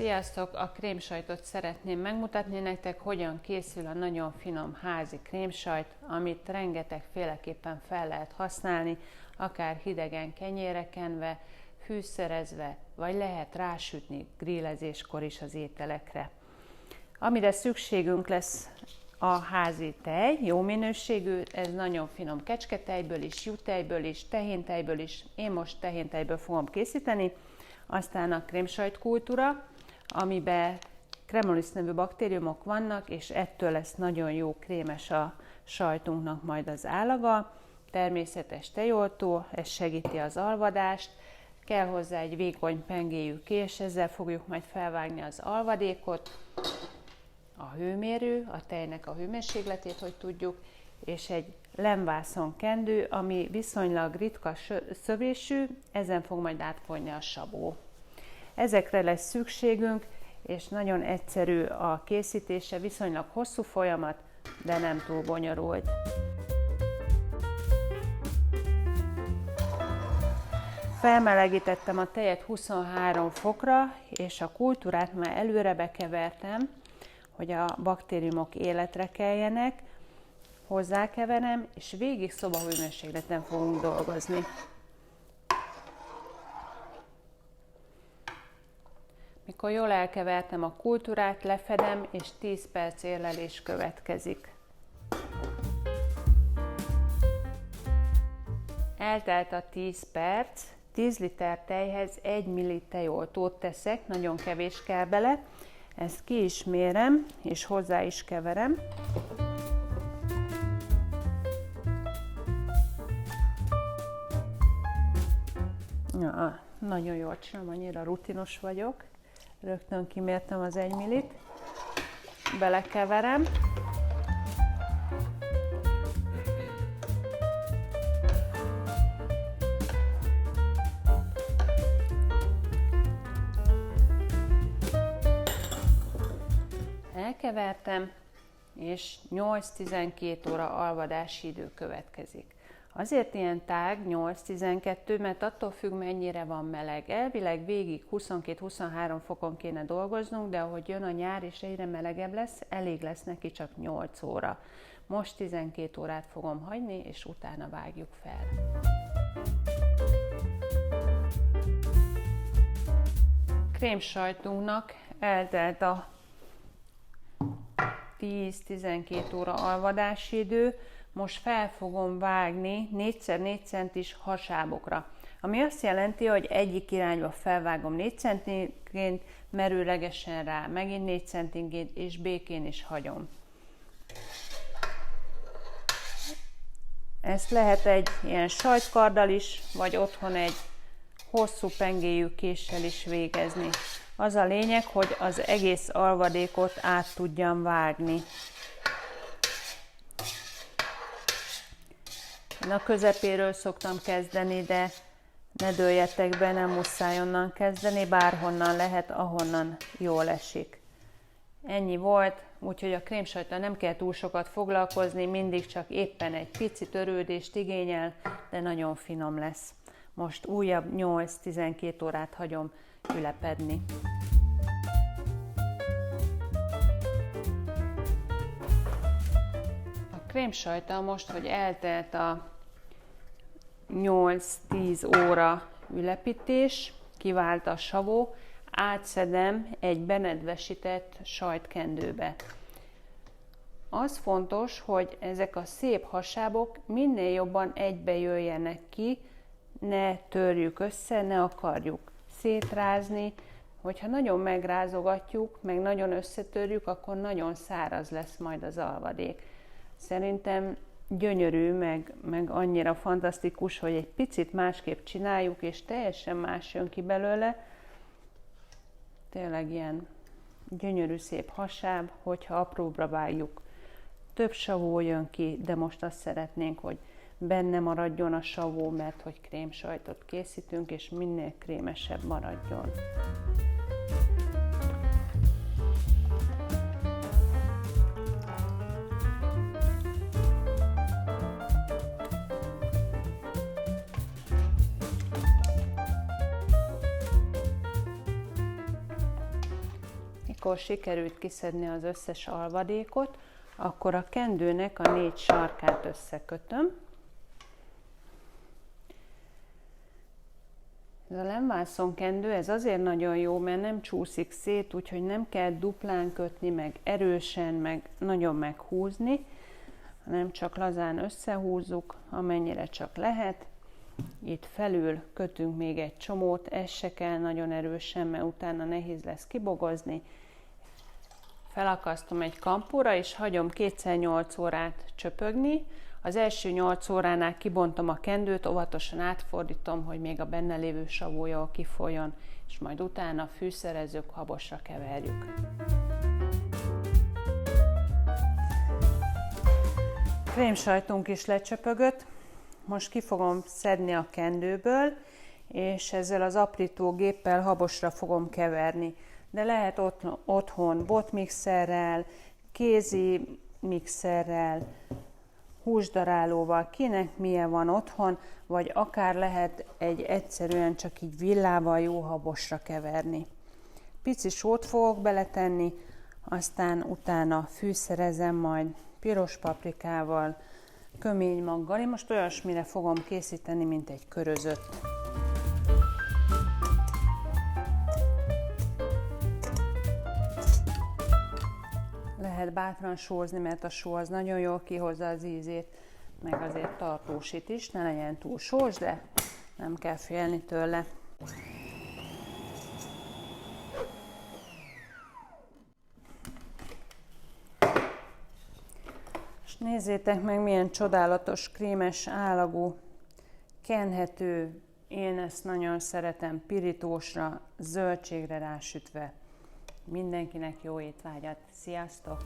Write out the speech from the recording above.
Sziasztok! A krémsajtot szeretném megmutatni nektek, hogyan készül a nagyon finom házi krémsajt, amit rengetegféleképpen fel lehet használni, akár hidegen kenyérre kenve, fűszerezve, vagy lehet rásütni grillezéskor is az ételekre. Amire szükségünk lesz a házi tej, jó minőségű, ez nagyon finom kecsketejből is, juhtejből is, tehéntejből is, én most tehéntejből fogom készíteni, aztán a krémsajtkultúra, amiben Cremolis nevű baktériumok vannak, és ettől lesz nagyon jó krémes a sajtunknak majd az állaga. Természetes tejoltó, ez segíti az alvadást, kell hozzá egy vékony pengéjű kés, ezzel fogjuk majd felvágni az alvadékot, a hőmérő, a tejnek a hőmérsékletét, hogy tudjuk, és egy lemvászon kendő, ami viszonylag ritka szövésű, ezen fog majd átfolyni a sabó. Ezekre lesz szükségünk, és nagyon egyszerű a készítése, viszonylag hosszú folyamat, de nem túl bonyolult. Felmelegítettem a tejet 23 fokra, és a kultúrát már előre bekevertem, hogy a baktériumok életre keljenek, hozzákeverem, és végig szobahőmérsékleten fogunk dolgozni. Mikor jól elkevertem a kultúrát, lefedem, és 10 perc érlelés következik. Eltelt a 10 perc, 10 liter tejhez 1 ml tejoltót teszek, nagyon kevés kell bele. Ezt ki is mérem, és hozzá is keverem. Ja, nagyon jól csinálom, annyira rutinos vagyok. Rögtön kimértem az 1 millit. Belekeverem. Elkevertem, és 8-12 óra alvadási idő következik. Azért ilyen tág 8-12, mert attól függ, mennyire van meleg. Elvileg végig 22-23 fokon kéne dolgoznunk, de ahogy jön a nyár és egyre melegebb lesz, elég lesz neki csak 8 óra. Most 12 órát fogom hagyni, és utána vágjuk fel. Krémsajtunknak eltelt a 10-12 óra alvadási idő, most fel fogom vágni 4x4 centis hasábokra. Ami azt jelenti, hogy egyik irányba felvágom 4 centinként, merőlegesen rá, megint 4 centinként, és békén is hagyom. Ezt lehet egy ilyen sajtkarddal is, vagy otthon egy hosszú pengéjű késsel is végezni. Az a lényeg, hogy az egész alvadékot át tudjam vágni. Én a közepéről szoktam kezdeni, de ne dőljetek be, nem muszáj onnan kezdeni, bárhonnan lehet, ahonnan jól esik. Ennyi volt, úgyhogy a krémsajttal nem kell túl sokat foglalkozni, mindig csak éppen egy pici törődést igényel, de nagyon finom lesz. Most újabb 8-12 órát hagyom ülepedni. A krémsajttal most, hogy eltelt a 8-10 óra ülepítés, kivált a savó, átszedem egy benedvesített sajtkendőbe. Az fontos, hogy ezek a szép hasábok minél jobban egybe jöjjenek ki, ne törjük össze, ne akarjuk szétrázni. Hogyha nagyon megrázogatjuk, meg nagyon összetörjük, akkor nagyon száraz lesz majd az alvadék. Szerintem gyönyörű, meg annyira fantasztikus, hogy egy picit másképp csináljuk, és teljesen más jön ki belőle. Tényleg ilyen gyönyörű, szép hasáb, hogyha apróbra vágjuk. Több savó jön ki, de most azt szeretnénk, hogy benne maradjon a savó, mert hogy krémsajtot készítünk, és minél krémesebb maradjon. Amikor sikerült kiszedni az összes alvadékot, akkor a kendőnek a 4 sarkát összekötöm. Ez a lemvászon kendő, ez azért nagyon jó, mert nem csúszik szét, úgyhogy nem kell duplán kötni, meg erősen, meg nagyon meghúzni, hanem csak lazán összehúzzuk, amennyire csak lehet. Itt felül kötünk még egy csomót, ez se kell nagyon erősen, mert utána nehéz lesz kibogozni. Felakasztom egy kampóra, és hagyom 2x8 órát csöpögni. Az első 8 óránál kibontom a kendőt, óvatosan átfordítom, hogy még a benne lévő savó jól kifolyjon, és majd utána fűszerezzük, habosra keverjük. Krémsajtunk is lecsöpögött, most ki fogom szedni a kendőből, és ezzel az aprító géppel habosra fogom keverni. De lehet otthon botmixerrel, kézi mixerrel, húsdarálóval, kinek milyen van otthon, vagy akár lehet egy egyszerűen csak így villával jó habosra keverni. Pici sót fogok beletenni, aztán utána fűszerezem majd piros paprikával, köménymaggal. Én most olyasmire fogom készíteni, mint egy körözött. Lehet bátran sózni, mert a só az nagyon jól kihozza az ízét, meg azért tartósít is, ne legyen túl sós, de nem kell félni tőle. És nézzétek meg, milyen csodálatos, krémes állagú, kenhető, én ezt nagyon szeretem, pirítósra, zöldségre rásütve. Mindenkinek jó étvágyat! Sziasztok!